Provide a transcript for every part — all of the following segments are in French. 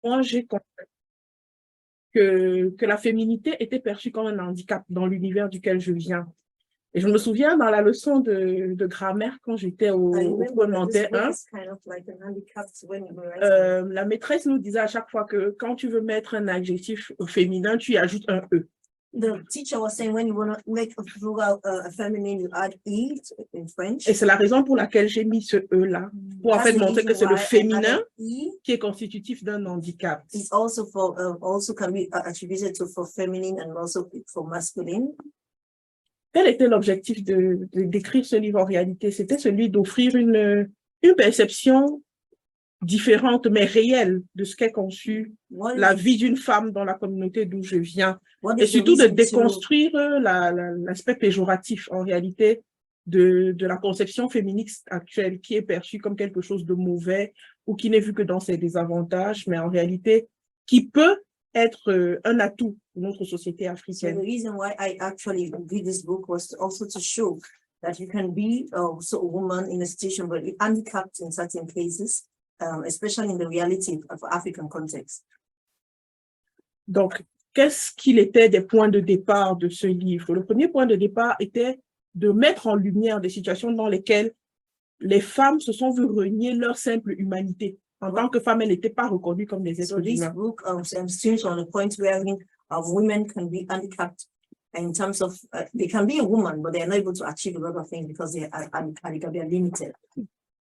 moi, j'ai compris que la féminité était perçue comme un handicap dans l'univers duquel je viens. Et je me souviens dans la leçon de grammaire quand j'étais au secondaire 1, la maîtresse nous disait à chaque fois que quand tu veux mettre un adjectif féminin, tu y ajoutes un E. The teacher was saying when you want to make a feminine, you add E in French. Et c'est la raison pour laquelle j'ai mis ce E là, pour en fait montrer que c'est le féminin qui est constitutif d'un handicap. It's also can be attributed to for feminine and also for masculine. Quel était l'objectif d'écrire ce livre en réalité? C'était celui d'offrir une perception différente mais réelle de ce qu'est conçu la vie d'une femme dans la communauté d'où je viens. Et surtout de déconstruire l'aspect péjoratif en réalité de la conception féministe actuelle qui est perçue comme quelque chose de mauvais ou qui n'est vu que dans ses désavantages, mais en réalité qui peut être un atout pour notre société africaine. So the reason why I actually did this book was also to show that you can be also a woman in a situation where you're handicapped in certain cases, especially in the reality of African context. Donc, qu'est-ce qu'il était des points de départ de ce livre? Le premier point de départ était de mettre en lumière des situations dans lesquelles les femmes se sont vues renier leur simple humanité. En tant que femme, elles n'étaient pas reconnues comme des êtres humains. So this book stems on the point where women can be handicapped in terms of, they can be a woman, but they are not able to achieve a lot of things because they are limited.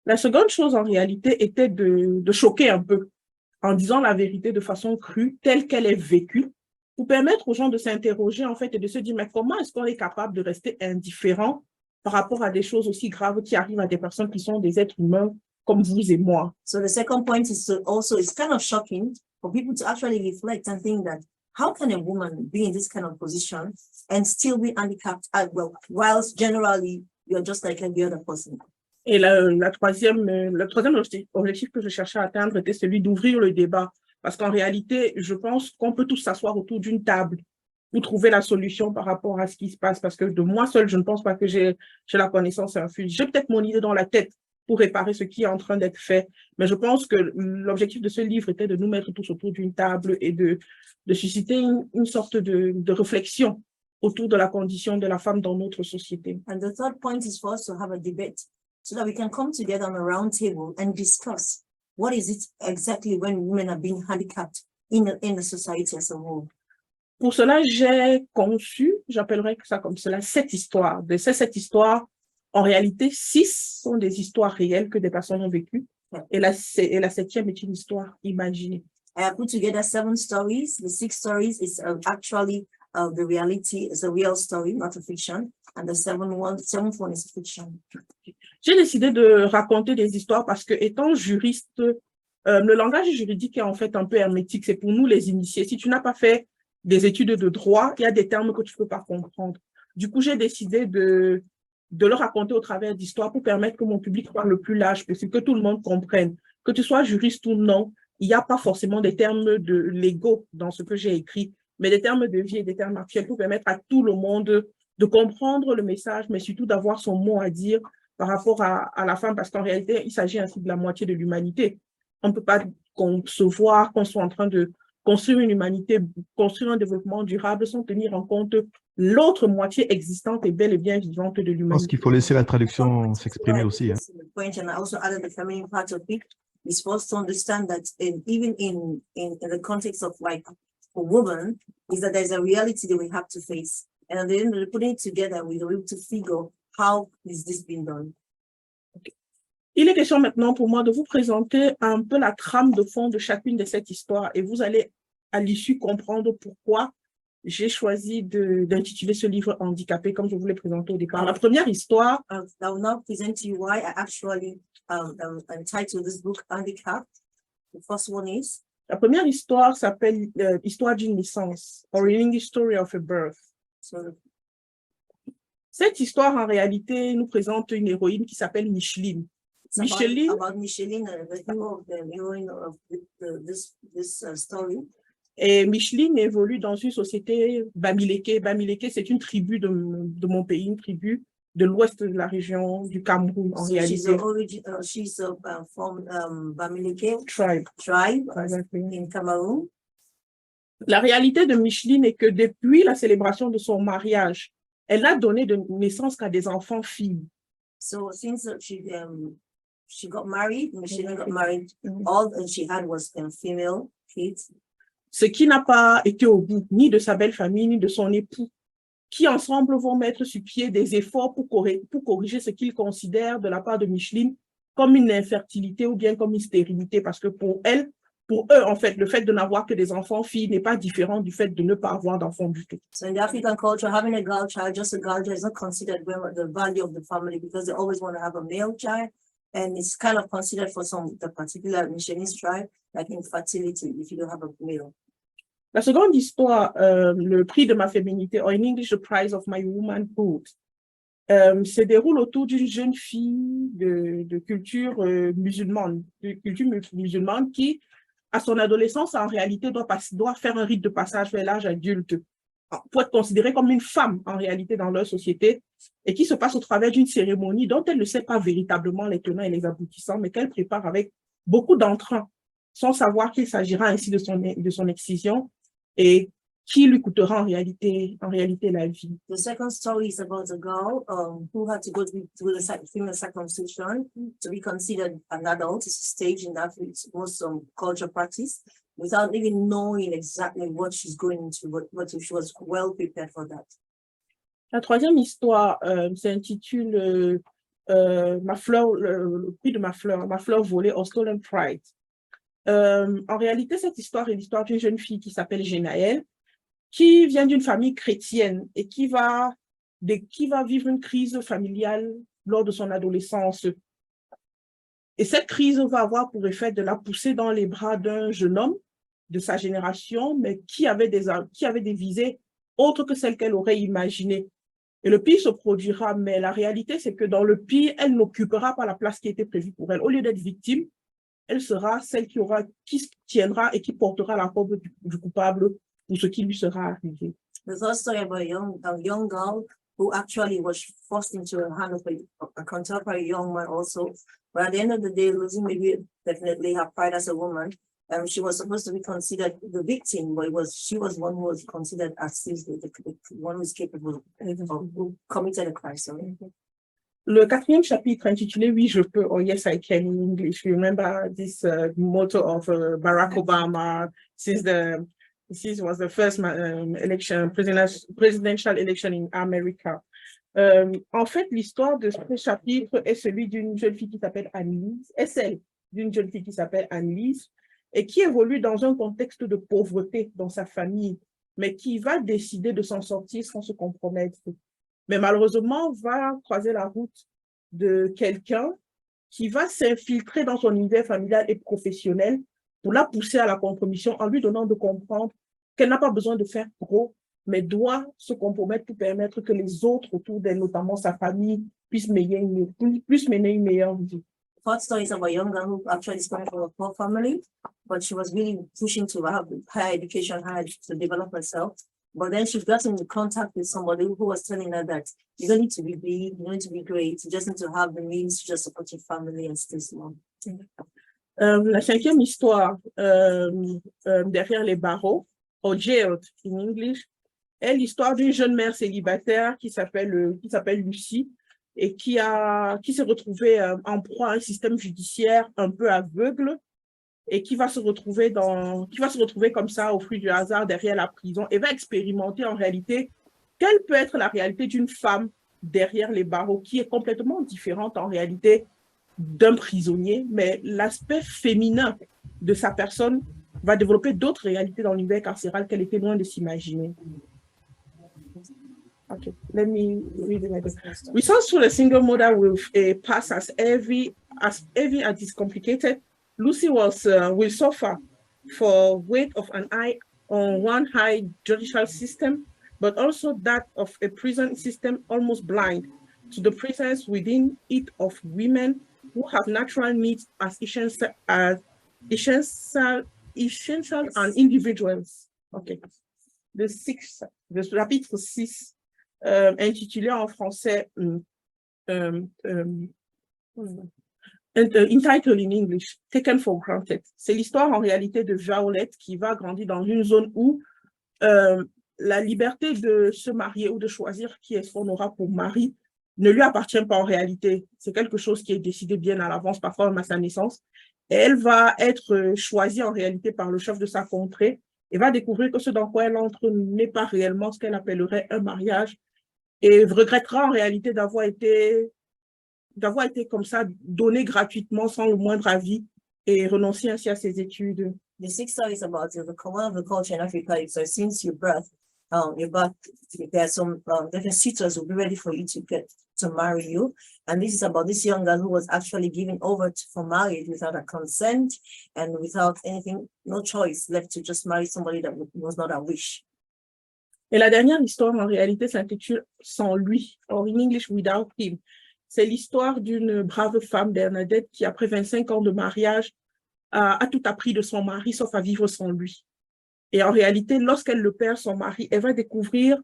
La seconde chose, en réalité, était de choquer un peu en disant la vérité de façon crue, telle qu'elle est vécue, pour permettre aux gens de s'interroger, en fait, et de se dire, mais comment est-ce qu'on est capable de rester indifférent par rapport à des choses aussi graves qui arrivent à des personnes qui sont des êtres humains comme vous et moi? So the second point is it's kind of shocking for people to actually reflect and think that how can a woman be in this kind of position and still be handicapped whilst generally you're just like every other person? Et le troisième objectif que je cherchais à atteindre était celui d'ouvrir le débat. Parce qu'en réalité, je pense qu'on peut tous s'asseoir autour d'une table pour trouver la solution par rapport à ce qui se passe. Parce que de moi seule, je ne pense pas que j'ai la connaissance infuse. J'ai peut-être mon idée dans la tête pour réparer ce qui est en train d'être fait. Mais je pense que l'objectif de ce livre était de nous mettre tous autour d'une table et de susciter une sorte de réflexion autour de la condition de la femme dans notre société. And the third point is for us to have a debate so that we can come together on a round table and discuss what is it exactly when women are being handicapped in the society as a whole. Pour cela, j'ai conçu, j'appellerais ça comme cela, 7 histoires. De ces 7 histoires, en réalité, 6 sont des histoires réelles que des personnes ont vécues. Et la 7e est une histoire imaginée. I have put together 7 stories. The 6 stories is actually the reality. It's a real story, not a fiction. And the 7th one is fiction. J'ai décidé de raconter des histoires parce que, étant juriste, le langage juridique est en fait un peu hermétique. C'est pour nous les initiés. Si tu n'as pas fait des études de droit, il y a des termes que tu ne peux pas comprendre. Du coup, j'ai décidé de le raconter au travers d'histoires pour permettre que mon public soit le plus large possible, que tout le monde comprenne. Que tu sois juriste ou non, il n'y a pas forcément des termes légaux dans ce que j'ai écrit, mais des termes de vie et des termes actuels pour permettre à tout le monde de comprendre le message, mais surtout d'avoir son mot à dire par rapport à la femme, parce qu'en réalité, il s'agit ainsi de la moitié de l'humanité. On ne peut pas concevoir qu'on soit en train de construire une humanité, construire un développement durable sans tenir en compte l'autre moitié existante et bel et bien vivante de l'humanité. Je pense qu'il faut laisser la traduction s'exprimer aussi. Hein. It's for us to understand that even in the context of like a woman, is that there's a reality that we have to face. And at the end of putting it together, we are able to figure how is this being done. Okay. Il est question maintenant pour moi de vous présenter un peu la trame de fond de chacune de cette histoire et vous allez à l'issue comprendre pourquoi j'ai choisi d'intituler ce livre Handicapé comme je vous l'ai présenté au départ. La première histoire. I will now present to you why I actually entitled this book Handicapped. The first one is. La première histoire s'appelle Histoire d'une naissance, or an English story of a birth. Cette histoire, en réalité, nous présente une héroïne qui s'appelle Micheline. Micheline, about Micheline, the heroine of this story. Et Micheline évolue dans une société bamileke. Bamileke, c'est une tribu de mon pays, une tribu de l'ouest de la région du Cameroun, en réalité. She's from Bamileke Tribe. in Cameroon. La réalité de Micheline est que depuis la célébration de son mariage, elle n'a donné de naissance qu'à des enfants filles. So since she got married, Micheline got married, all she had was female kids. Ce qui n'a pas été au bout ni de sa belle famille, ni de son époux, qui ensemble vont mettre sur pied des efforts pour corriger ce qu'ils considèrent de la part de Micheline comme une infertilité ou bien comme une stérilité, parce que pour eux, en fait, le fait de n'avoir que des enfants filles n'est pas différent du fait de ne pas avoir d'enfants du tout. So in the African culture, having a girl child, just a girl child, is not considered the value of the family, because they always want to have a male child, and it's kind of considered for the particular Michelin's tribe like infertility if you don't have a male. La seconde histoire, le prix de ma féminité, or in English, the prize of my womanhood, se déroule autour d'une jeune fille de culture musulmane, qui, à son adolescence, en réalité, doit faire un rite de passage vers l'âge adulte pour être considérée comme une femme, en réalité, dans leur société, et qui se passe au travers d'une cérémonie dont elle ne sait pas véritablement les tenants et les aboutissants, mais qu'elle prépare avec beaucoup d'entrain, sans savoir qu'il s'agira ainsi de son excision, et qui lui coûtera en réalité la vie. The second story is about a girl who had to go through the female circumcision to be considered an adult. It's a stage in that most culture practice, without even knowing exactly what she's going into, but she was well prepared for that. La troisième histoire s'intitule le prix de ma fleur volée, or Stolen Pride. En réalité, cette histoire est l'histoire d'une jeune fille qui s'appelle Genaëlle, qui vient d'une famille chrétienne et qui va vivre une crise familiale lors de son adolescence. Et cette crise va avoir pour effet de la pousser dans les bras d'un jeune homme de sa génération, mais qui avait des visées autres que celles qu'elle aurait imaginées. Et le pire se produira, mais la réalité, c'est que dans le pire, elle n'occupera pas la place qui était prévue pour elle. Au lieu d'être victime, elle sera celle qui tiendra et qui portera la robe du coupable pour ce qui lui sera arrivé. The third story about a young girl who actually was forced into a hand of a contemporary young man also. But at the end of the day, losing maybe definitely her pride as a woman. She was supposed to be considered the victim, but she was one who was considered as the one who is capable of who committed a crime. Sorry. Le quatrième chapitre intitulé Oui, je peux, or Yes, I can in English. You remember this motto of Barack Obama since this was the first presidential election in America. En fait, l'histoire de ce chapitre est celui d'une jeune fille qui s'appelle Annelise, est celle d'une jeune fille qui s'appelle Annelise, et qui évolue dans un contexte de pauvreté dans sa famille, mais qui va décider de s'en sortir sans se compromettre. Mais malheureusement, va croiser la route de quelqu'un qui va s'infiltrer dans son univers familial et professionnel pour la pousser à la compromission en lui donnant de comprendre qu'elle n'a pas besoin de faire trop, mais doit se compromettre pour permettre que les autres autour d'elle, notamment sa famille, puissent mener une meilleure vie. Fourth story is about a young girl who actually is coming from a poor family, but she was really pushing to have higher education, to develop herself. But then she got into contact with somebody who was telling her that you don't need to be big, you don't need to be great, you just need to have the means to just support your family and stay small. La cinquième histoire, derrière les barreaux, or jailed in English, est l'histoire d'une jeune mère célibataire qui s'appelle Lucie et qui s'est retrouvée en proie à un système judiciaire un peu aveugle et qui va se retrouver comme ça au fruit du hasard derrière la prison et va expérimenter en réalité quelle peut être la réalité d'une femme derrière les barreaux, qui est complètement différente en réalité d'un prisonnier, mais l'aspect féminin de sa personne va développer d'autres réalités dans l'univers carcéral qu'elle était loin de s'imaginer. Okay, let me read it like this. Results for a single mother with a past as heavy as is complicated, Lucy will suffer for weight of an eye on one high judicial system, but also that of a prison system almost blind to the presence within it of women who have natural needs as essential and individuals. Okay. Le chapitre 6, intitulé en français entitled in English, Taken for Granted. C'est l'histoire en réalité de Violette qui va grandir dans une zone où la liberté de se marier ou de choisir qui est-ce qu'on aura pour mari ne lui appartient pas en réalité. C'est quelque chose qui est décidé bien à l'avance, parfois même à sa naissance. Et elle va être choisie en réalité par le chef de sa contrée et va découvrir que ce dans quoi elle entre n'est pas réellement ce qu'elle appellerait un mariage et regrettera en réalité d'avoir été comme ça donné gratuitement sans le moindre avis et renoncer ainsi à ses études. The sixth story is about the command of the culture in Africa. So since your birth, there are some different suitors who will be ready for you to marry you. And this is about this young girl who was actually given over for marriage without a consent and without anything, no choice left to just marry somebody that was not her wish. Et la dernière histoire, en réalité, s'intitule Sans lui, or in English, Without him. C'est l'histoire d'une brave femme, Bernadette, qui, après 25 ans de mariage, a tout appris de son mari, sauf à vivre sans lui. Et en réalité, lorsqu'elle le perd, son mari, elle va découvrir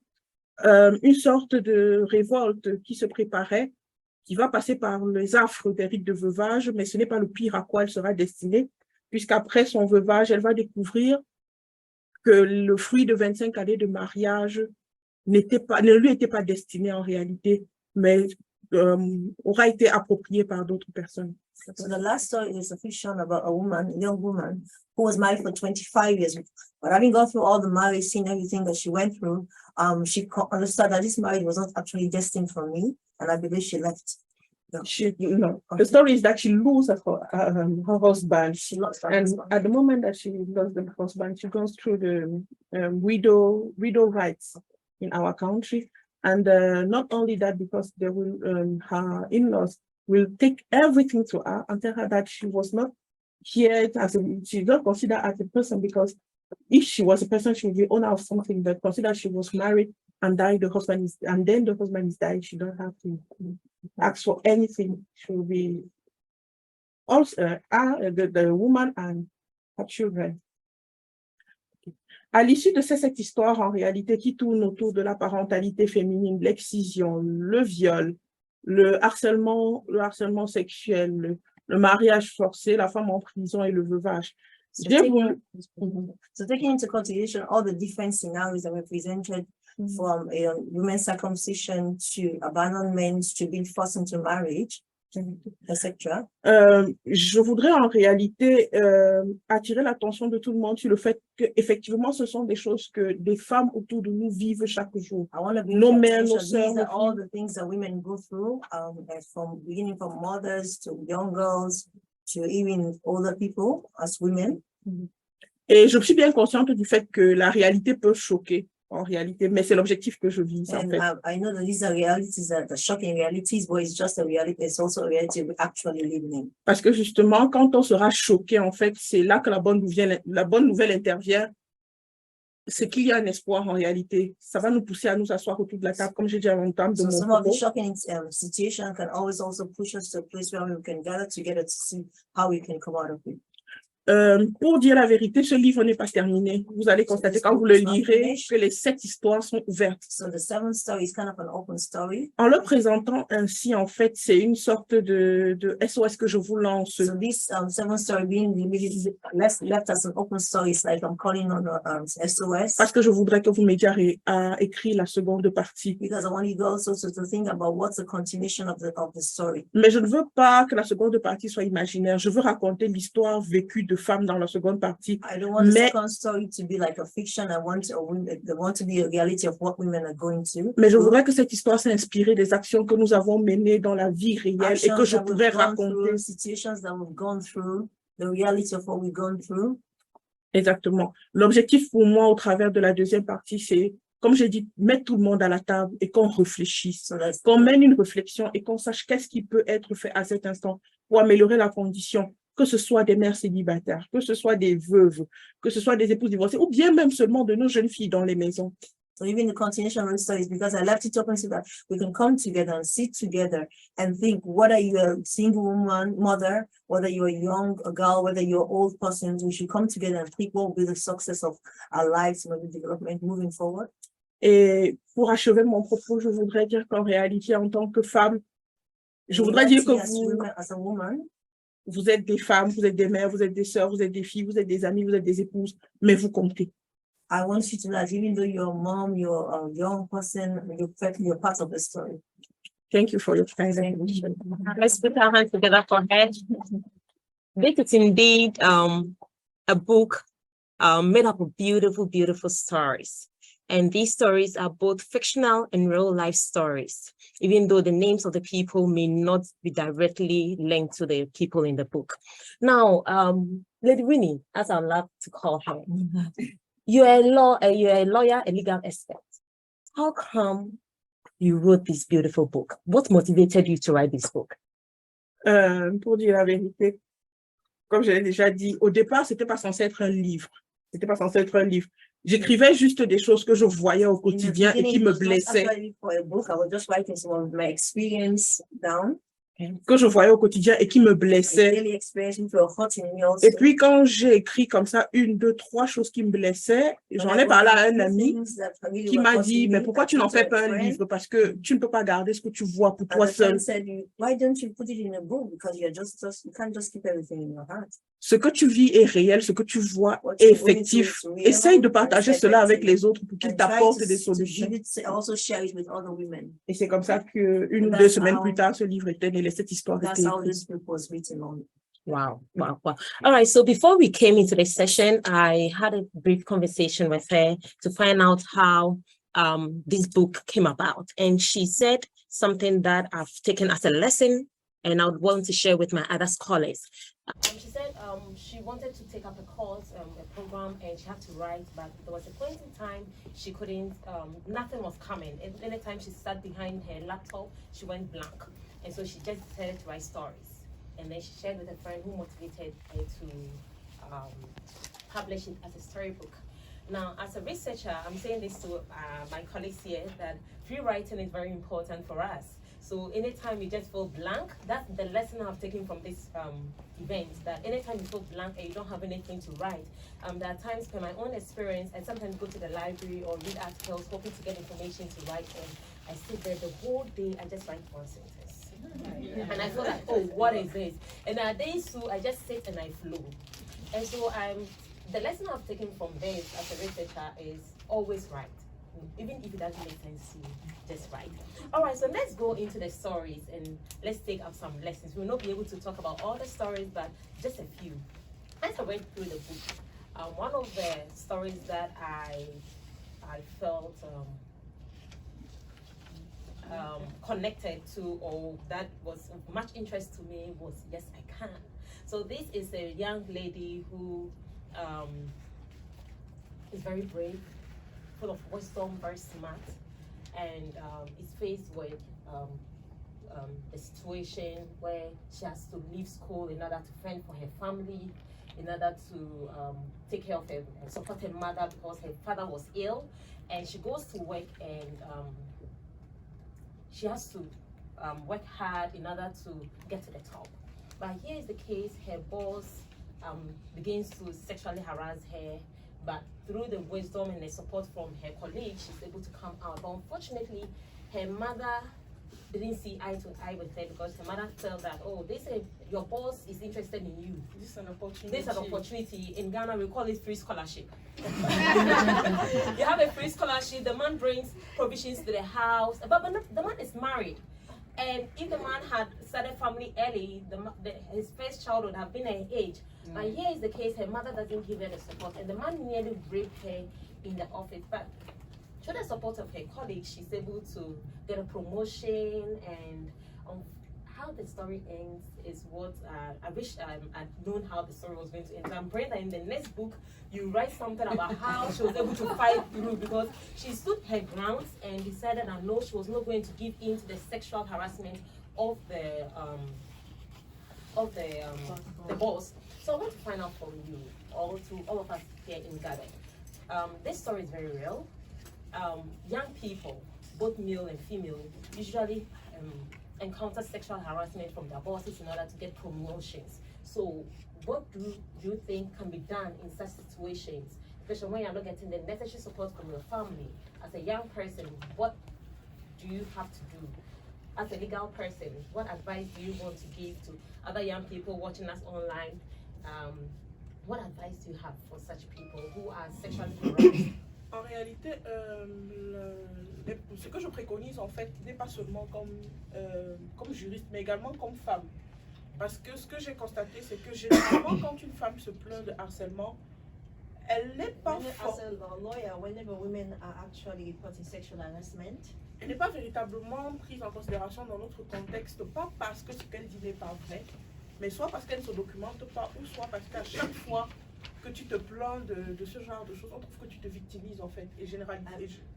une sorte de révolte qui se préparait, qui va passer par les affres des rites de veuvage, mais ce n'est pas le pire à quoi elle sera destinée, puisqu'après son veuvage, elle va découvrir que le fruit de 25 années de mariage ne lui était pas destiné en réalité, mais aura été approprié par d'autres personnes. So the last story is a fiction about a young woman who was married for 25 years. But having gone through all the marriage, seen everything that she went through, she understood that this marriage was not actually destined for me, and I believe she left. The story is that she loses her husband. She lost her husband. At the moment that she lost the husband, she goes through the widow rights in our country. And not only that, because they will, her in-laws will take everything to her and tell her that she was not here she's not considered as a person, because if she was a person, she would be owner of something, but consider she was married and died, and then the husband is died, she don't have to ask for anything. She will be also the woman and her children. À l'issue de cette histoire, en réalité, qui tourne autour de la parentalité féminine, l'excision, le viol, le harcèlement sexuel, le mariage forcé, la femme en prison et le veuvage. So taking into consideration all the different scenarios that were presented, from women's circumcision to abandonment to being forced into marriage, etc. Je voudrais en réalité attirer l'attention de tout le monde sur le fait qu'effectivement, ce sont des choses que des femmes autour de nous vivent chaque jour. Nos mères, nos sœurs. These are all the things that women go through, beginning from mothers to young girls to even older people as women. Et je suis bien consciente du fait que la réalité peut choquer. En réalité, mais c'est l'objectif que je vise en fait. I know that these are realities, that the shocking realities, but it's just a reality. It's also a reality we're actually living in. Parce que justement, quand on sera choqué, en fait, c'est là que la bonne nouvelle intervient. C'est qu'il y a un espoir en réalité. Ça va nous pousser à nous asseoir autour de la table, comme j'ai dit à l'entame de mon some of the shocking situations can always also push us to a place where we can gather together to see how we can come out of it. Pour dire la vérité, ce livre n'est pas terminé. Vous allez constater quand vous le lirez que les 7 histoires sont ouvertes. So the 7th story is kind of an open story. En le présentant ainsi, en fait, c'est une sorte de SOS que je vous lance. So this 7th story being left as an open story, it's like I'm calling on SOS. Parce que je voudrais que vous m'aidiez à écrire la seconde partie. Because I want you also to think about what's the continuation of the story. Mais je ne veux pas que la seconde partie soit imaginaire. Je veux raconter l'histoire vécue de femmes dans la seconde partie. I don't want the second story to be like a fiction. I want to be a reality of what women are going to. Mais je voudrais que cette histoire s'inspire des actions que nous avons menées dans la vie réelle et que je pourrais raconter. Situations that we've gone through, the reality of what we've gone through. Exactement. L'objectif pour moi au travers de la deuxième partie, c'est, comme j'ai dit, mettre tout le monde à la table et qu'on réfléchisse, qu'on mène une réflexion et qu'on sache qu'est-ce qui peut être fait à cet instant pour améliorer la condition, que ce soit des mères célibataires, que ce soit des veuves, que ce soit des épouses divorcées, ou bien même seulement de nos jeunes filles dans les maisons. So even the continuation of the studies, because I left it open so that we can come together and sit together and think, whether you're a single woman, mother, whether you're a young girl, whether you're an old person, we should come together and think what will be the success of our lives and the development moving forward. Et pour achever mon propos, je voudrais dire qu'en réalité, en tant que femme, Je voudrais dire que as women, as a woman, vous êtes des femmes, vous êtes des mères, vous êtes des sœurs, vous êtes des filles, vous êtes des amies, vous êtes des épouses, mais vous comptez. I want you to know that even though you're a mom, you're a young person, you're part of the story. Thank you for your time. Let's put our hands together for her. This is indeed a book made up of beautiful, beautiful stories. And these stories are both fictional and real life stories, even though the names of the people may not be directly linked to the people in the book. Now, Lady Winnie, as I love to call her, you're a lawyer, a legal expert. How come you wrote this beautiful book? What motivated you to write this book? Pour dire la vérité, comme je l'ai déjà dit, au départ, c'était pas censé être un livre. C'était pas censé être un livre. J'écrivais juste des choses que je voyais au quotidien et qui me blessaient. Que je voyais au quotidien et qui me blessaient. Et puis quand j'ai écrit comme ça, 1, 2, 3 choses qui me blessaient, j'en ai parlé à un ami qui m'a dit, mais pourquoi tu n'en fais pas un livre? Parce que tu ne peux pas garder ce que tu vois pour toi seul. Ce que tu vis est réel, ce que tu vois est effectif. Essaye de partager cela avec les autres pour qu'ils t'apportent des solutions. Et c'est comme ça que 1 ou 2 semaines plus tard, ce livre était né, cette histoire était écrite. Wow, wow, wow. All right, so before we came into this session, I had a brief conversation with her to find out how this book came about. And she said something that I've taken as a lesson and I would want to share with my other scholars. She said she wanted to take up a course, a program, and she had to write, but there was a point in time she couldn't, nothing was coming. And anytime she sat behind her laptop, she went blank. And so she just decided to write stories. And then she shared with a friend who motivated her to publish it as a storybook. Now, as a researcher, I'm saying this to my colleagues here, that free writing is very important for us. So anytime you just feel blank, that's the lesson I've taken from this event, that anytime you feel blank and you don't have anything to write, there are times, per my own experience, I sometimes go to the library or read articles, hoping to get information to write, and I sit there the whole day, I just write one sentence. And I feel like, oh, what is this? And there are days too, I just sit and I flow. And so the lesson I've taken from this as a researcher is always write. Even if it doesn't make sense to you, just write. All right, so let's go into the stories and let's take up some lessons. We'll not be able to talk about all the stories, but just a few. As I went through the book, one of the stories that I felt connected to, or that was of much interest to me, was Yes, I Can. So this is a young lady who is very brave, full of wisdom, very smart, and is faced with a situation where she has to leave school in order to fend for her family, in order to take care of her, support her mother because her father was ill, and she goes to work and she has to work hard in order to get to the top. But here is the case, her boss begins to sexually harass her, but through the wisdom and the support from her colleagues, she's able to come out. But unfortunately, her mother didn't see eye to eye with her because her mother felt that, oh, they say your boss is interested in you. This is an opportunity. This is an opportunity. In Ghana, we call it free scholarship. You have a free scholarship, the man brings provisions to the house, but the man is married. And if the man had started family early, his first child would have been her age. But here is the case, her mother doesn't give her the support, and the man nearly raped her in the office. But through the support of her colleagues, she's able to get a promotion, and how the story ends is what I wish I'd known how the story was going to end. I'm praying that in the next book, you write something about how she was able to fight through, because she stood her grounds and decided that no, she was not going to give in to the sexual harassment of the boss. So I want to find out from you, or to all of us here in Ghana. This story is very real. Young people, both male and female, usually encounter sexual harassment from their bosses in order to get promotions. So what do you think can be done in such situations, especially when you're not getting the necessary support from your family? As a young person, what do you have to do as a legal person, what advice do you want to give to other young people watching us online? What advice do you have for such people who are sexually harassed? En réalité, ce que je préconise en fait n'est pas seulement comme juriste, mais également comme femme. Parce que ce que j'ai constaté, c'est que généralement, quand une femme se plaint de harcèlement, elle n'est pas As a lawyer, whenever women are actually reporting sexual harassment, elle n'est pas véritablement prise en considération dans notre contexte, pas parce que ce qu'elle dit n'est pas vrai, mais soit parce qu'elle ne se documente pas, ou soit parce qu'à chaque fois que tu te plains de ce genre de choses, on trouve que tu te victimises en fait, et généralement.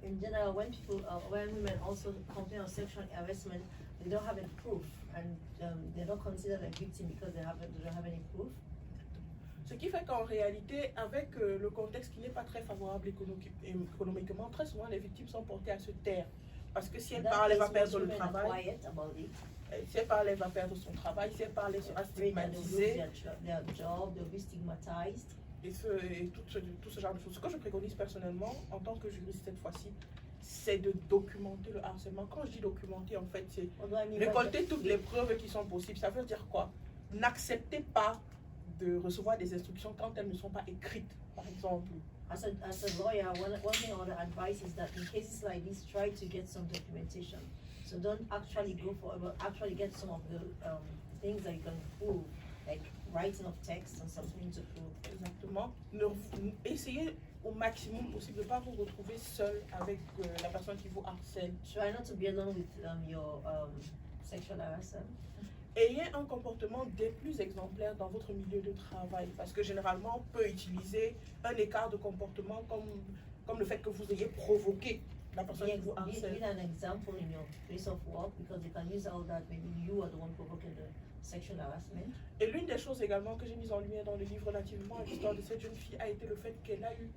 in general, when women also complain of sexual harassment, they don't have any proof, and they're not considered a victim because they don't have any proof. Ce qui fait qu'en réalité, avec le contexte qui n'est pas très favorable économiquement, très souvent les victimes sont portées à se taire. Parce que si elle parle, elle va perdre le travail. Si elle parle, elle va perdre son travail. Si elle parle, elle sera stigmatisée. Their job, they'll be stigmatized. Et tout ce genre de choses. Ce que je préconise personnellement, en tant que juriste cette fois-ci, c'est de documenter le harcèlement. Quand je dis documenter, en fait, c'est récolter toutes les preuves qui sont possibles. Ça veut dire quoi? N'acceptez pas de recevoir des instructions quand elles ne sont pas écrites, par exemple. As a lawyer, one thing I want to advise is that in cases like this, try to get some documentation. So don't actually go for, but actually get some of the things that you can prove, like writing of text and something to prove. Exactement. Essayez au maximum possible de ne pas vous retrouver seul avec la personne qui vous harcèle. Try not to be alone with your sexual harasser. Ayez un comportement des plus exemplaires dans votre milieu de travail, parce que généralement on peut utiliser un écart de comportement comme le fait que vous ayez provoqué la personne qui vous harcèle. Be an example in your place of work, because they can use all that. Maybe you are the one provoking the sexual harassment. Et l'une des choses également que j'ai mise en lumière dans le livre relativement à l'histoire de cette jeune fille a été le fait qu'elle a eu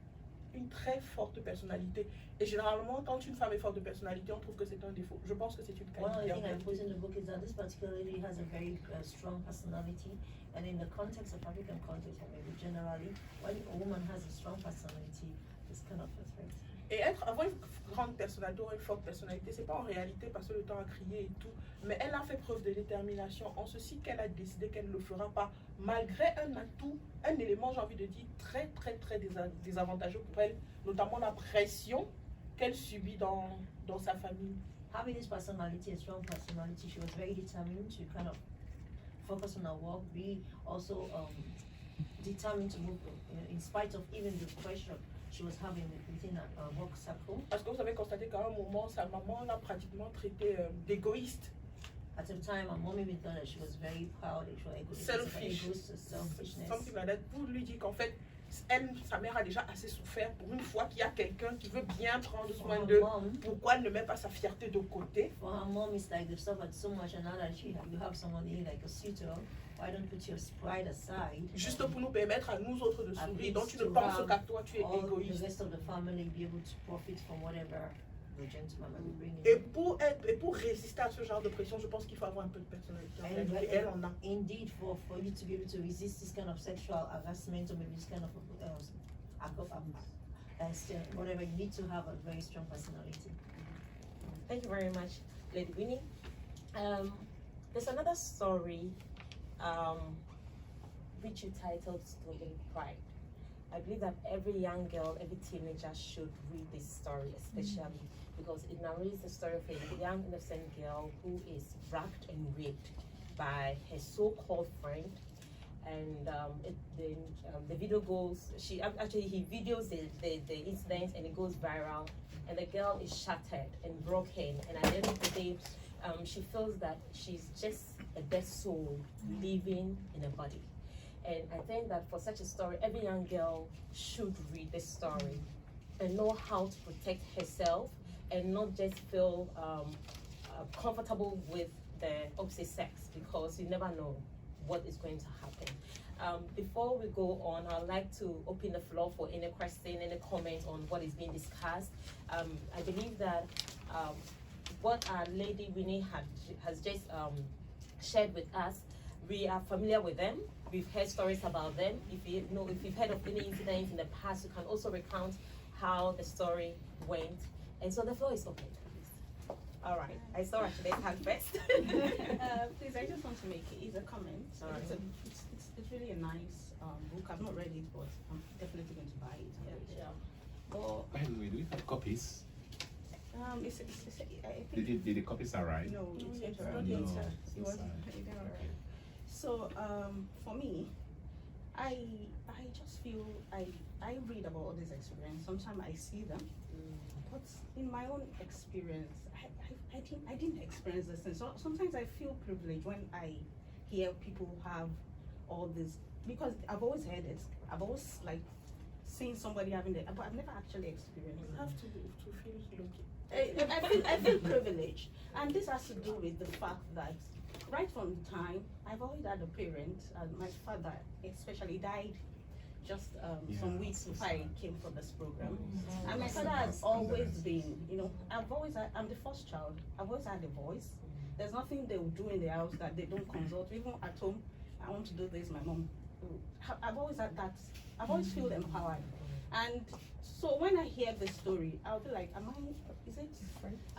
une très forte personnalité. Et généralement, quand une femme est forte de personnalité, on trouve que c'est un défaut. Je pense que c'est une qualité. One thing I put in the book is that this particular lady has a very strong personality, and in the context of African context, or maybe generally, when a woman has a strong personality, it's kind of a threat. Et avoir une grande personnalité ou une forte personnalité, c'est pas en réalité passer le temps à crier et tout, mais elle a fait preuve de détermination en ceci qu'elle a décidé qu'elle ne le fera pas, malgré un atout, un élément, j'ai envie de dire, très désavantageux pour elle, notamment la pression qu'elle subit dans sa famille. Having this personality, a strong personality, she was very determined to kind of focus on her work, be also determined to move in spite of even the pressure she was having within a work circle. Parce que vous avez constaté qu'à un moment, sa maman l'a pratiquement traitée d'égoïste. At the time, her mom even thought that she was very proud, selfish, selfishness. Something like that. Pour lui dire qu'en fait, sa mère a déjà assez souffert. Pour une fois qu'il y a quelqu'un qui veut bien prendre soin d'eux, pourquoi elle ne met pas sa fierté de côté? For her mom, it's like they've suffered so much, and now that you have somebody like a suitor, why don't put your pride aside? Juste pour nous permettre à nous autres de sourire. Donc tu ne penses qu'à toi, tu es égoïste. The rest of the family be able to profit from whatever the gentleman will bring in. Et pour résister à ce genre de pression, je pense qu'il faut avoir un peu de personnalité. Et elle en a. Indeed, for you to be able to resist this kind of sexual harassment, or maybe this kind of act of whatever, you need to have a very strong personality. Thank you very much, Lady Winnie. There's another story which you titled Stolen Pride. I believe that every young girl, every teenager should read this story, especially because it narrates the story of a young innocent girl who is racked and raped by her so-called friend. And the video goes, he videos the incident, and it goes viral, and the girl is shattered and broken, and at the end of the day, she feels that she's just a dead soul living in a body. And I think that for such a story, every young girl should read this story and know how to protect herself and not just feel comfortable with the opposite sex, because you never know what is going to happen. Before we go on, I'd like to open the floor for any question, any comment on what is being discussed. I believe that what our Lady Winnie has just shared with us, we are familiar with them. We've heard stories about them. If you've heard of any incidents in the past, you can also recount how the story went. And so the floor is open, please. All right, I saw Rashida hand first. Please, I just want to make it. It's a comment. All right. It's really a nice book. I've not read it, but I'm definitely going to buy it. Yeah. But By the way, do we have copies? I think Did the copies arrive? no, it's it's not not yet. No, It it's was sad. it didn't arrive. So for me, I just feel I read about all this experience. Sometimes I see them, but in my own experience, I didn't experience this thing. So sometimes I feel privileged when I hear people have all this, because I've always heard it. I've always like seen somebody having it, but I've never actually experienced it. You have to feel lucky. I feel privileged, and this has to do with the fact that right from the time I've always had a parent, and my father especially died just some weeks before I came for this program, and my father has always been, I'm the first child. I've always had a voice. There's nothing they will do in the house that they don't consult. Even at home, I want to do this. My mom. I've always had that. I've always feel empowered. And so when I hear this story, I'll be like, am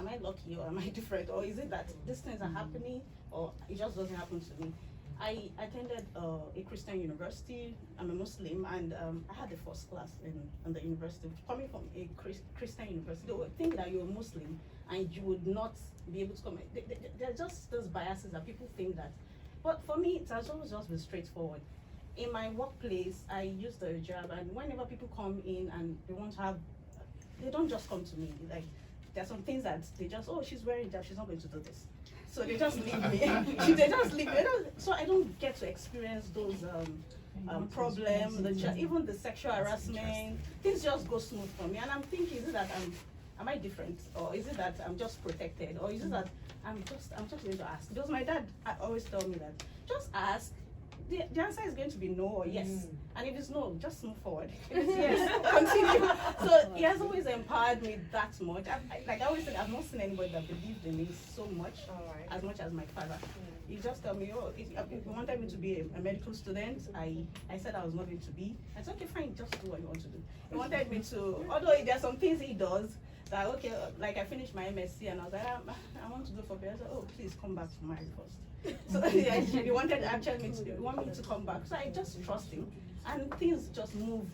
I lucky, or am I different? Or is it that these things are happening, or it just doesn't happen to me? I attended a Christian university. I'm a Muslim, and I had the first class in the university. Coming from a Christian university, they would think that you're a Muslim and you would not be able to come. There are just those biases that people think that. But for me, it has always just been straightforward. In my workplace, I use the hijab, and whenever people come in and they want to have, they don't just come to me. Like, there are some things that they just, oh, she's wearing hijab, she's not going to do this. So they just leave me. They just leave me. So I don't get to experience those problems, even the sexual harassment. Things just go smooth for me. And I'm thinking, is it that am I different? Or is it that I'm just protected? Or is it that I'm just going to ask? Because my dad always tell me that, just ask. The answer is going to be no or yes. And if it's no, just move forward. If it's yes, continue. So he has always empowered me that much. I always say, I've not seen anybody that believed in me so much, as much as my father. He just told me, oh, if you wanted me to be a medical student, I said I was not going to be. I said, okay, fine, just do what you want to do. He wanted me to, although there are some things he does, that, okay, like I finished my MSc and I was like, I want to go for PR. I said, oh, please come back to mine first. So he wanted me to come back. So I just trust him, and things just move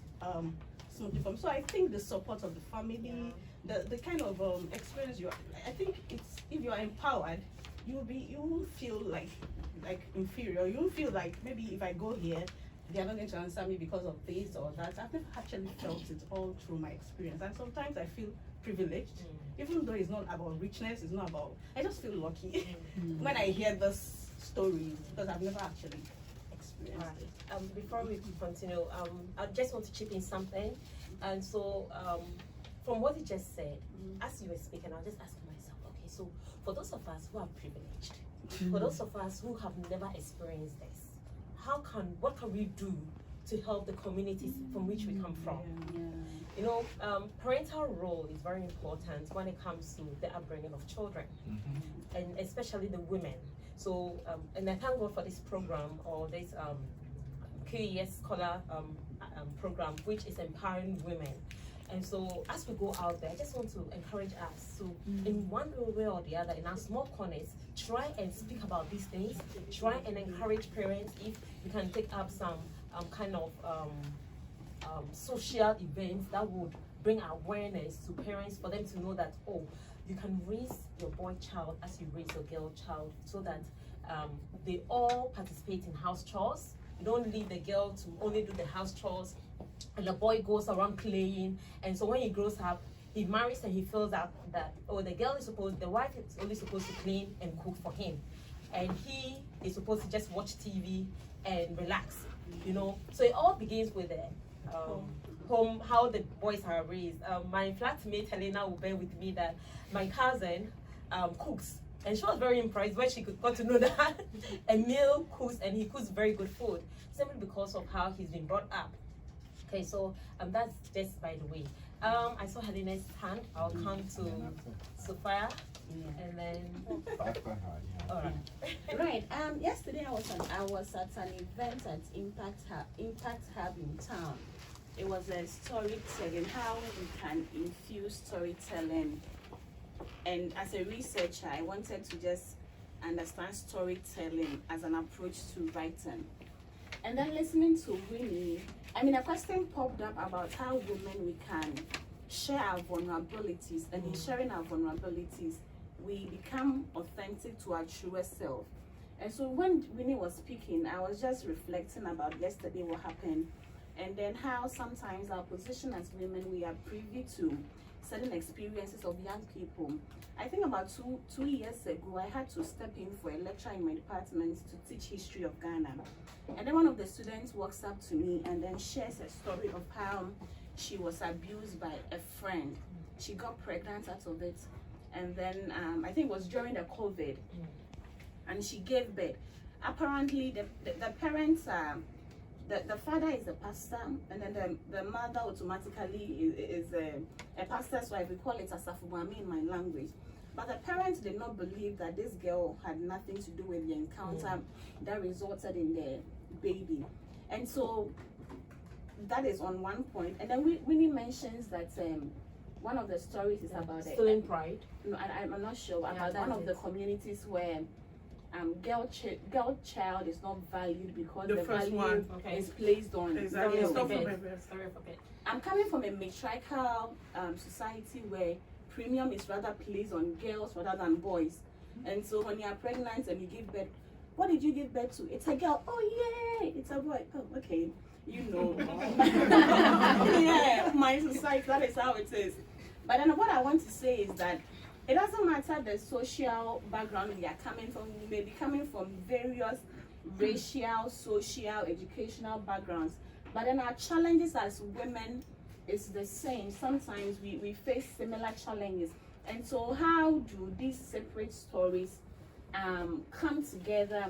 smoothly for me. So I think the support of the family, the kind of experience I think it's, if you are empowered, you won't feel like inferior. You won't feel like, maybe if I go here, they are not going to answer me because of this or that. I've never actually felt it all through my experience, and sometimes I feel privileged, even though it's not about richness. It's not about. I just feel lucky when I hear this stories, because I've never actually experienced it. Before we continue, I just want to chip in something. And so, from what you just said, as you were speaking, I was just asking myself, okay, so for those of us who are privileged, for those of us who have never experienced this, what can we do to help the communities from which we come from? You know, parental role is very important when it comes to the upbringing of children, and especially the women. So, and I thank God for this program, or this QES Scholar program, which is empowering women. And so, as we go out there, I just want to encourage us to, in one way or the other, in our small corners, try and speak about these things. Try and encourage parents, if you can take up some kind of social events that would bring awareness to parents, for them to know that, oh, you can raise your boy child as you raise your girl child, so that they all participate in house chores. You don't leave the girl to only do the house chores, and the boy goes around playing. And so when he grows up, he marries and he feels that oh, the wife is only supposed to clean and cook for him, and he is supposed to just watch TV and relax. You know, so it all begins with the home, how the boys are raised. My flatmate Helena will bear with me that my cousin cooks, and she was very impressed when she got to know that Emil cooks, and he cooks very good food, simply because of how he's been brought up. Okay, so that's just by the way. I saw Helena's hand. I'll come to Sophia, and then. All right. Right. Yesterday I was at an event at Impact Hub in town. It was a storytelling, how we can infuse storytelling And as a researcher, I wanted to just understand storytelling as an approach to writing. And then listening to Winnie, I mean, a question popped up about how women, we can share our vulnerabilities, and in sharing our vulnerabilities, we become authentic to our truest self. And so when Winnie was speaking, I was just reflecting about yesterday what happened, and then how sometimes our position as women, we are privy to certain experiences of young people. I think about two years ago, I had to step in for a lecture in my department to teach history of Ghana. And then one of the students walks up to me and then shares a story of how she was abused by a friend. She got pregnant out of it. And then I think it was during the COVID. And she gave birth. Apparently, the parents the father is a pastor, and then the mother automatically is a pastor's wife. We call it asafubami in my language. But the parents did not believe that this girl had nothing to do with the encounter that resulted in the baby. And so that is on one point. And then Winnie mentions that one of the stories is about Stolen pride. No, I'm not sure about one of the communities where girl child is not valued because the value is placed on exactly. I'm coming from a matriarchal society where premium is rather placed on girls rather than boys. And so when you are pregnant and you give birth, what did you give birth to? It's a girl. Oh yay, it's a boy. Oh, okay, you know. Yeah, my society, that is how it is. But then what I want to say is that it doesn't matter the social background we are coming from. We may be coming from various racial, social, educational backgrounds. But then our challenges as women is the same. Sometimes we face similar challenges. And so how do these separate stories come together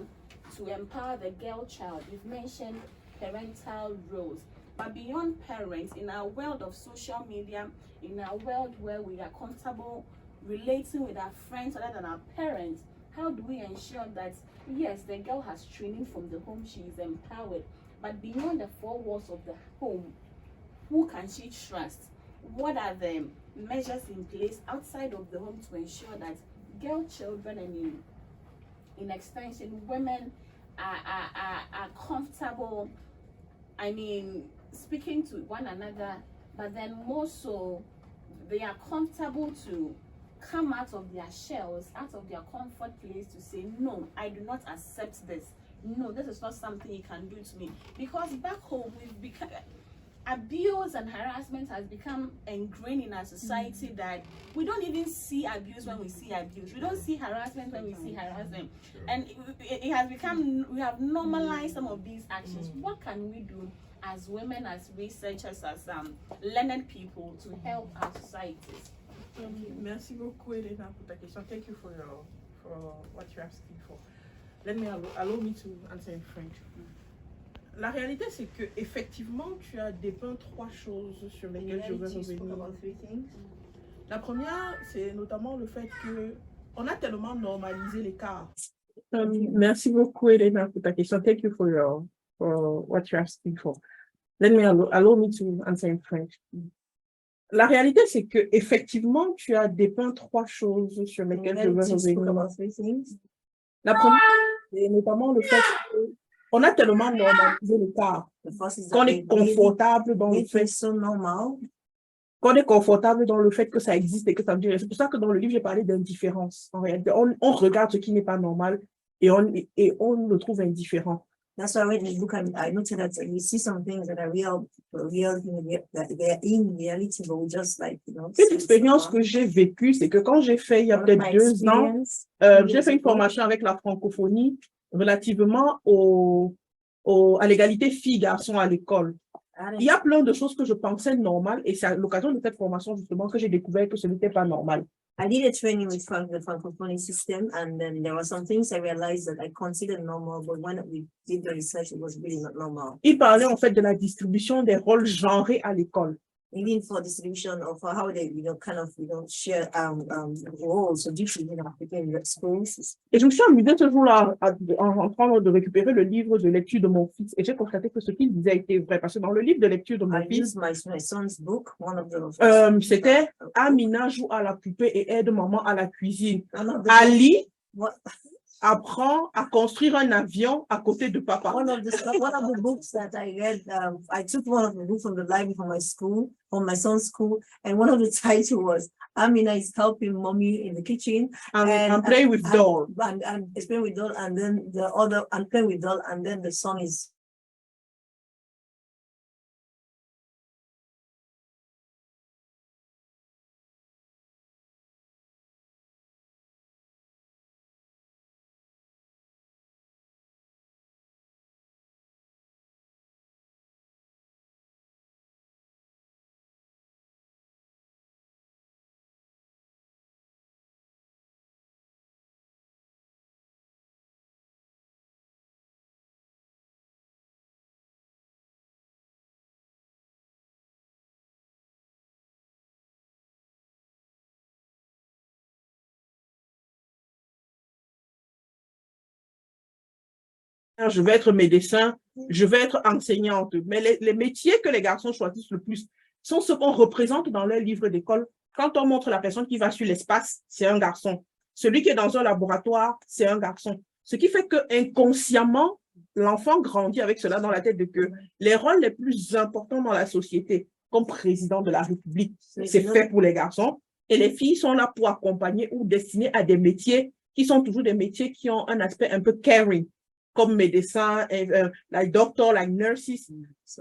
to empower the girl child? You've mentioned parental roles. But beyond parents, in our world of social media, in our world where we are comfortable relating with our friends other than our parents, how do we ensure that, yes, the girl has training from the home, she is empowered, but beyond the four walls of the home, who can she trust? What are the measures in place outside of the home to ensure that girl children and in extension women are comfortable, I mean, speaking to one another, but then more so they are comfortable to come out of their shells, out of their comfort place to say, no, I do not accept this. No, this is not something you can do to me. Because back home, we've become, abuse and harassment has become ingrained in our society that we don't even see abuse when we see abuse. We don't see harassment when we see harassment. And it has become, we have normalized some of these actions. What can we do as women, as researchers, as learned people to help our societies? Merci beaucoup, Elena, pour ta question. Thank you for what you're asking for. Allow me to answer in French. La réalité, c'est que effectivement, tu as dépeint trois choses sur lesquelles je veux revenir. La première, c'est notamment le fait que on a tellement normalisé l'écart. Merci beaucoup, Elena, pour ta question. Thank you for what you're asking for. Allow me to answer in French. La réalité, c'est que effectivement, tu as dépeint trois choses sur lesquelles je veux revenir. La première, c'est notamment le fait qu'on a tellement normalisé l'écart, qu'on est confortable dans le fait, qu'on est confortable dans le fait que ça existe et que ça dure. C'est pour ça que dans le livre, j'ai parlé d'indifférence. En réalité, on regarde ce qui n'est pas normal et on le trouve indifférent. That's why I read this book. I noted that you see some things that are real, that they're in reality, but we just like, you know. Une expérience que j'ai vécue, c'est que quand j'ai fait, il y a peut-être 2 ans, j'ai fait une formation avec la francophonie relativement à l'égalité filles-garçons à l'école. Il y a plein de choses que je pensais normales et c'est à l'occasion de cette formation justement que j'ai découvert que ce n'était pas normal. I did a training with the francophone system, and then there were some things I realized that I considered normal, but when we did the research, it was really not normal. Il parlait en fait de la distribution des rôles genrés à l'école. even for distribution of how they, kind of, share roles or duties, between the schools. Et je me suis amusée ce jour-là en train de récupérer le livre de lecture de mon fils et j'ai constaté que ce qu'il disait était vrai parce que dans le livre de lecture de mon fils, my son's book, one of the c'était Amina joue à la poupée et aide maman à la cuisine. Ali apprend à construire un avion à côté de papa. One of the books that I read, I took one of the books from the library from my school, from my son's school, and one of the titles was Amina is helping mommy in the kitchen and play with doll. And playing with doll, and then the other and play with doll, and then the song is. Je vais être médecin, je vais être enseignante. Mais les métiers que les garçons choisissent le plus sont ceux qu'on représente dans leur livre d'école. Quand on montre la personne qui va sur l'espace, c'est un garçon. Celui qui est dans un laboratoire, c'est un garçon. Ce qui fait que inconsciemment, l'enfant grandit avec cela dans la tête de que les rôles les plus importants dans la société, comme président de la République, c'est fait pour les garçons. Et les filles sont là pour accompagner ou destiner à des métiers qui sont toujours des métiers qui ont un aspect un peu caring, comme médecins, like doctor, like nurses.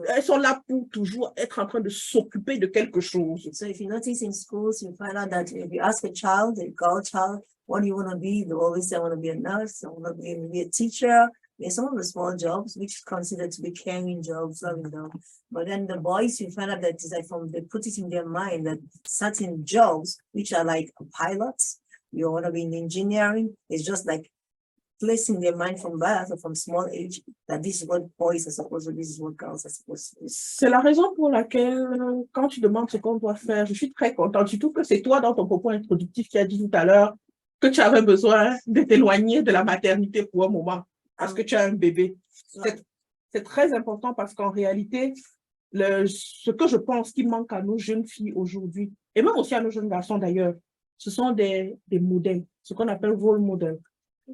Elles sont là pour toujours être en train de s'occuper de quelque chose. So if you notice in schools, you find out that if you ask a child, a girl child, what do you want to be? They always say, I want to be a nurse, I want to be a teacher. There's some of the small jobs which is considered to be caring jobs, but then the boys, you find out that it's like they put it in their mind that certain jobs, which are like pilots, you want to be in engineering, it's just like placing their mind from birth or from small age that this is what boys are supposed to do, this is what girls are supposed to do. C'est la raison pour laquelle, quand tu demandes ce qu'on doit faire, je suis très contente, surtout que c'est toi dans ton propos introductif qui as dit tout à l'heure que tu avais besoin de t'éloigner de la maternité pour un moment, parce que tu as un bébé. C'est très important parce qu'en réalité, ce que je pense qui manque à nos jeunes filles aujourd'hui, et même aussi à nos jeunes garçons d'ailleurs, ce sont des modèles, ce qu'on appelle role model.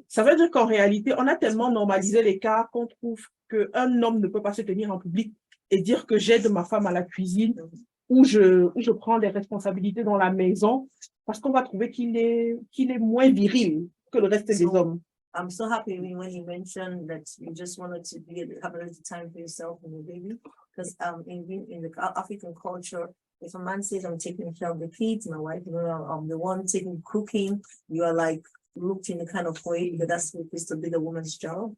Ça veut dire qu'en réalité, on a tellement normalisé les cas qu'on trouve qu'un homme ne peut pas se tenir en public et dire que j'aide ma femme à la cuisine ou je prends des responsabilités dans la maison parce qu'on va trouver qu'il est moins viril que le reste des hommes. I'm so happy when you mentioned that you just wanted to have a little time for yourself and your baby, because in the African culture, if a man says I'm taking care of the kids, my wife, I'm the one taking cooking, you are like looked in a kind of way that that's supposed to be the woman's job.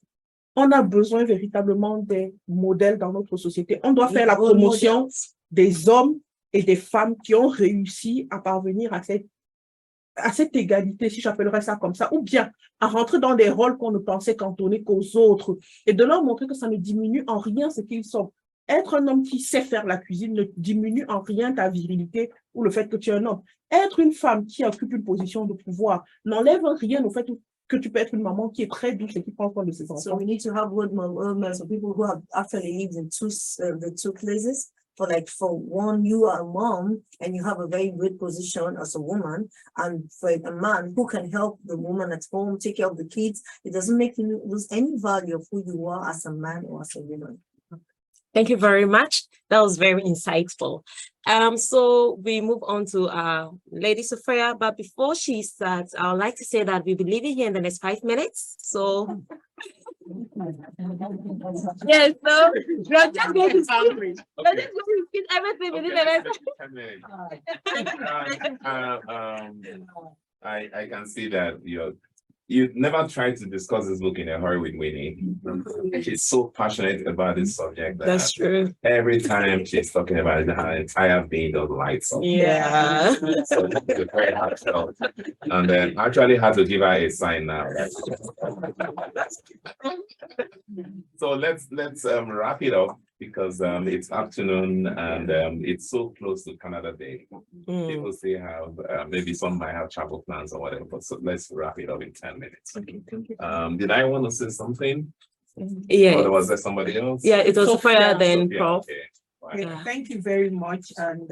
On a besoin véritablement des modèles dans notre société. On doit faire la promotion des hommes et des femmes qui ont réussi à parvenir à cette égalité, si j'appellerais ça comme ça, ou bien à rentrer dans des rôles qu'on ne pensait cantonner qu'aux autres, et de leur montrer que ça ne diminue en rien ce qu'ils sont. Être un homme qui sait faire la cuisine ne diminue en rien ta virilité ou le fait que tu es un homme. Être une femme qui occupe une position de pouvoir n'enlève rien au fait que tu peux être une maman qui est très douce et qui prend soin de ses enfants. So we need to have role models, people who have actually lived in the two places. For one, you are a mom and you have a very good position as a woman, and for a man who can help the woman at home, take care of the kids, it doesn't make you lose any value of who you are as a man or as a woman. Thank you very much. That was very insightful. So we move on to Lady Sophia, but before she starts, I would like to say that we'll be leaving here in the next 5 minutes. So yes, so you're just going to skip everything within the next 10 minutes. I can see that you never tried to discuss this book in a hurry with Winnie. She's so passionate about this subject. That's true. Every time she's talking about it, her entire being does lights up. Yeah. So it's very heartfelt. And then I actually had to give her a sign now. So let's wrap it up. because it's afternoon and it's so close to Canada Day. People still have, maybe some might have travel plans or whatever, but so let's wrap it up in 10 minutes. Okay, thank you. Did I want to say something? Yeah. Or was there somebody else? Yeah, it was Sophia. Sophia, then Sophia, Prof. okay. Okay, Yeah. thank you very much. And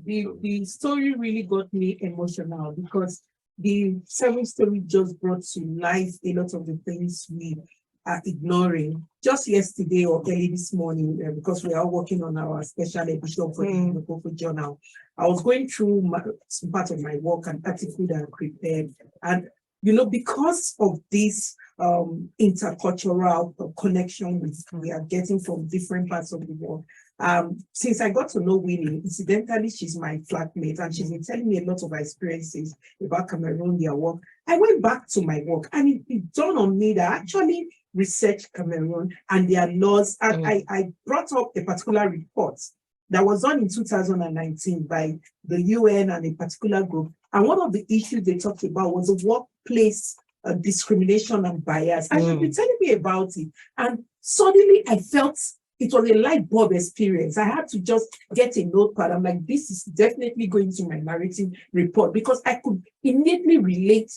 the story really got me emotional because the 7 story just brought to life a lot of the things we are ignoring. Just yesterday or early this morning, because we are working on our special edition for the Handicapée journal, I was going through some part of my work, an article that I prepared, and you know, because of this intercultural connection we are getting from different parts of the world. Since I got to know Winnie, incidentally, she's my flatmate, and she's been telling me a lot of her experiences about Cameroon, their work. I went back to my work, and it dawned on me that I actually researched Cameroon and their laws, and I brought up a particular report that was done in 2019 by the UN and a particular group. And one of the issues they talked about was the workplace discrimination and bias. And she'd been telling me about it. And suddenly I felt it was a light bulb experience. I had to just get a notepad. I'm like, this is definitely going to my narrative report because I could immediately relate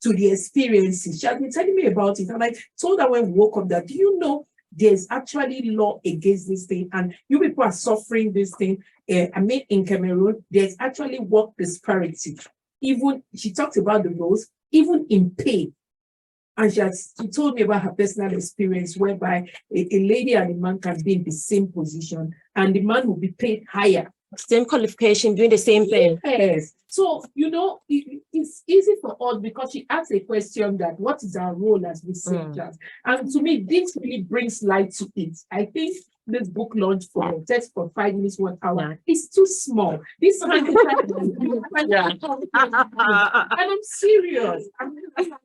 to the experiences. She had been telling me about it. And I told her when we woke up that, do you know, there's actually law against this thing, and you people are suffering this thing. I mean, in Cameroon, there's actually work disparity. Even, she talked about the laws, even in pay. And she told me about her personal experience whereby a lady and a man can be in the same position, and the man will be paid higher. Same qualification, doing the same thing. Yes. So, you know, it's easy for us because she asked a question that what is our role as researchers? And to me, this really brings light to it. I think this book launch for text for 5 minutes, 1 hour, is too small. This and I'm serious. I'm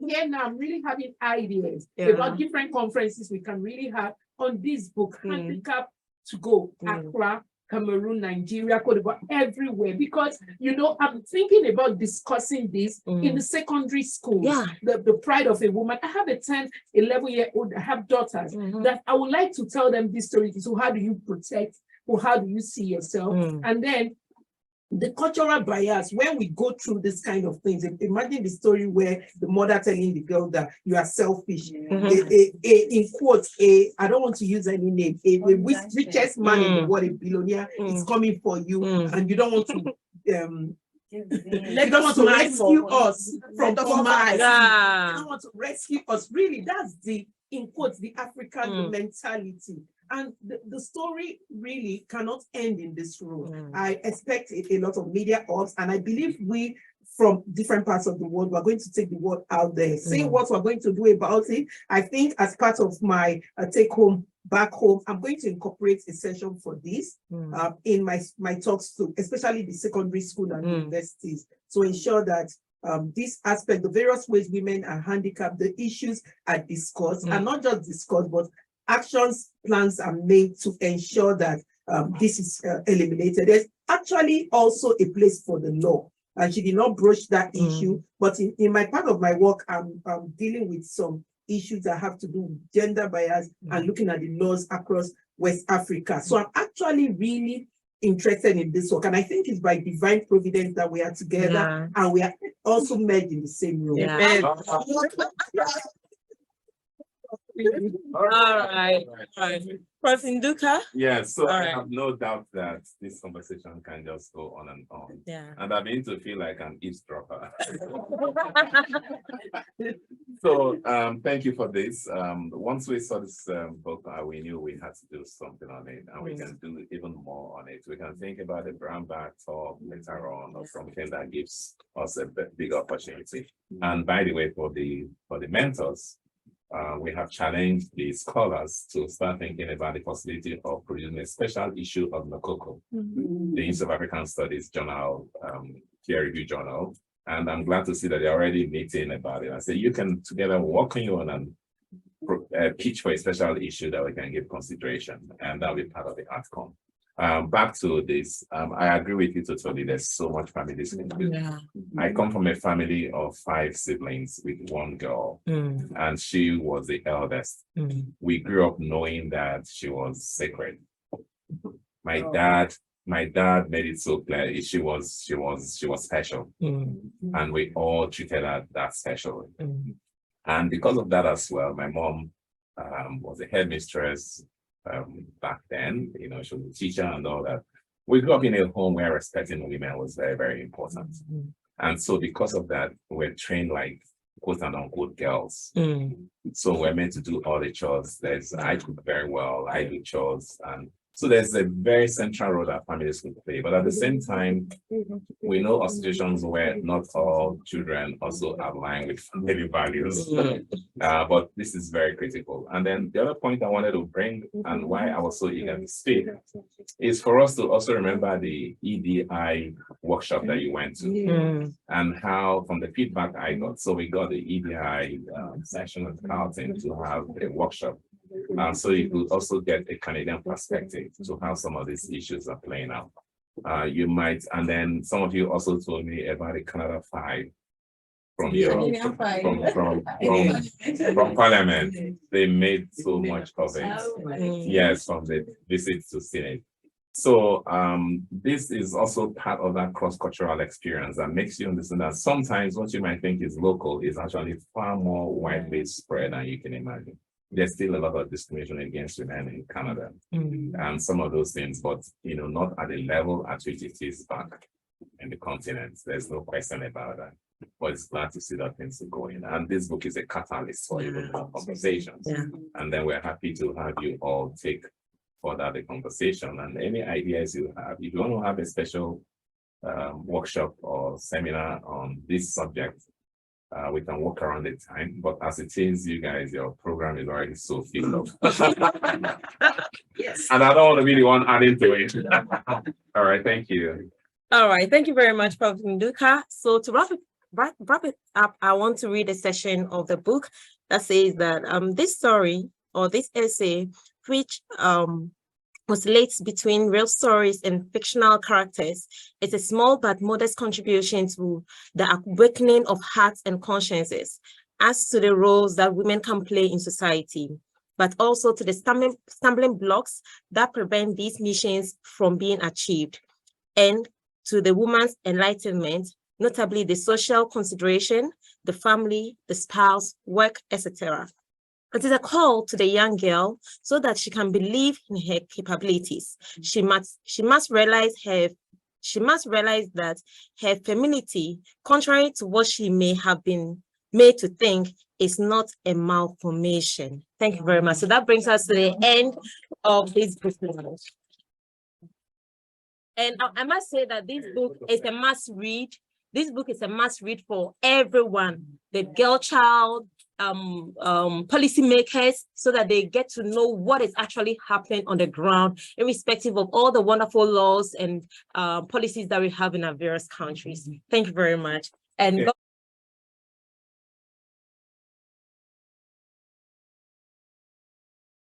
here now. I'm really having ideas about different conferences we can really have on this book, Handicapped to go, Accra, Cameroon, Nigeria, Cote d'Ivoire, everywhere. Because, you know, I'm thinking about discussing this in the secondary school. Yeah. The pride of a woman. I have a 10, 11-year-old, I have daughters that I would like to tell them this story. So how do you protect, or how do you see yourself? And then the cultural bias, when we go through this kind of things, imagine the story where the mother telling the girl that you are selfish. In quotes, I don't want to use any name, a richest man in the world, a billionaire, is coming for you, and you don't want to you don't want to rescue us from poverty. You don't want to rescue us. Really, that's the, in quotes, the African mentality. And the story really cannot end in this room. I expect a lot of media ops, and I believe we from different parts of the world, we're going to take the word out there, say what we're going to do about it. I think as part of my take home, back home, I'm going to incorporate a session for this in my talks too, especially the secondary school and universities, to ensure that this aspect, the various ways women are handicapped, the issues are discussed, and not just discussed, but actions, plans are made to ensure that this is eliminated. There's actually also a place for the law. And she did not broach that issue, but in my part of my work, I'm dealing with some issues that have to do with gender bias and looking at the laws across West Africa. So I'm actually really interested in this work. And I think it's by divine providence that we are together and we are also merged in the same room. All right. Prof. Nduka? Yes, so I have no doubt that this conversation can just go on and on. And I begin to feel like an eavesdropper. So thank you for this. Once we saw this book, we knew we had to do something on it, and we can do even more on it. We can think about a brown bag talk later on, or something that gives us a big opportunity. And by the way, for the mentors, we have challenged the scholars to start thinking about the possibility of producing a special issue of Nokoko, the Institute of African Studies journal, peer review journal. And I'm glad to see that they're already meeting about it. I say you can together work on your own and pitch for a special issue that we can give consideration, and that'll be part of the outcome. Back to this, I agree with you totally. There's so much family. Yeah. I come from a family of 5 siblings with 1 girl, and she was the eldest. We grew up knowing that she was sacred. My dad made it so clear she was special, and we all treated her that special. And because of that as well, my mom was a headmistress back then. You know, she was a teacher and all that. We grew up in a home where respecting women was very, very important. And so because of that, we're trained like quote and unquote girls. So we're meant to do all the chores. I cook very well, I do chores, and so there's a very central role that families can play. But at the same time, we know of situations where not all children also align with family values. But this is very critical. And then the other point I wanted to bring, and why I was so eager to speak, is for us to also remember the EDI workshop that you went to, and how from the feedback I got. So we got the EDI session at Carlton to have a workshop. So you could also get a Canadian perspective to how some of these issues are playing out. You might, and then some of you also told me about the Canada 5 from from Parliament. They made so much of it. Yes, from the visit to Senate. So this is also part of that cross-cultural experience that makes you understand that sometimes what you might think is local is actually far more widely spread than you can imagine. There's still a lot of discrimination against women in Canada, and some of those things, but not at the level at which it is back in the continent. There's no question about that. But it's glad to see that things are going. And this book is a catalyst for even more conversations. And then we're happy to have you all take further the conversation, and any ideas you have. If you want to have a special workshop or seminar on this subject, we can work around the time, but as it is, you guys, your program is already so filled up. Yes. And I don't really want to add into it. All right, thank you. All right, thank you very much, Prof. Nduka. So to wrap it up, I want to read a section of the book that says that this story or this essay, which oscillates between real stories and fictional characters, is a small but modest contribution to the awakening of hearts and consciences as to the roles that women can play in society, but also to the stumbling blocks that prevent these missions from being achieved, and to the woman's enlightenment, notably the social consideration, the family, the spouse, work, etc. It is a call to the young girl so that she can believe in her capabilities. She must realize that her femininity, contrary to what she may have been made to think, is not a malformation. Thank you very much. So that brings us to the end of this book. And I must say that this book is a must read. This book is a must read for everyone, the girl child, policymakers, so that they get to know what is actually happening on the ground, irrespective of all the wonderful laws and policies that we have in our various countries. Thank you very much. And